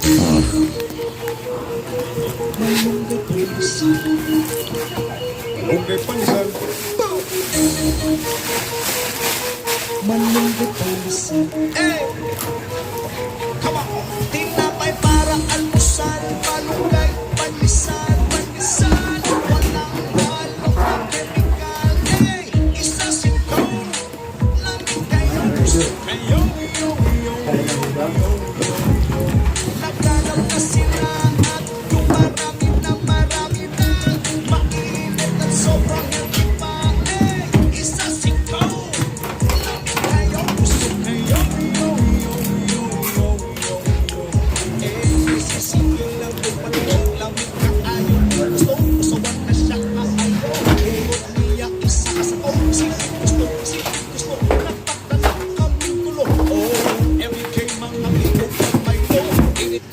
Okay, panisan. Malungkot panisan. Eh! Come on! Tinapay para almusal, malunggay, panisan, panisan. Walang halong chemical. Eh! Isa sito. Lamig kayo. Kayo, yo, yo, yo. Nagdalaw na sila at yung marami na mainit at sobrang hindi pa. Eh! Isa sito. Lamig kayo. Kayo, yo, yo, yo, yo, yo, yo. Eh! Isisingil lang yung pagkakas lamig ka ayaw. Gusto na siya kaayo. Urot niya isa sa gusto nagpagdala kaming gulo. Oh, MK mga ito may lo. Init.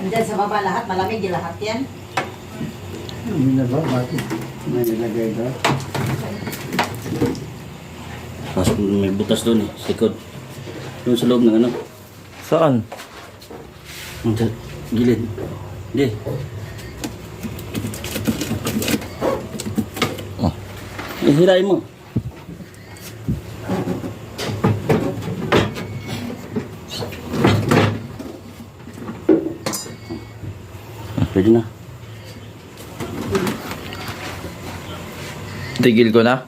Andyan sa baba lahat, malamig yung lahat yan. Hindi na ba? Bakit? May nilagay ka? Tapos may butas doon eh, sikod. Doon sa loob ng ano. Saan? Ang sa gilid. Hindi. Oh. Hirain mo. Pwede na. Tigil ko na.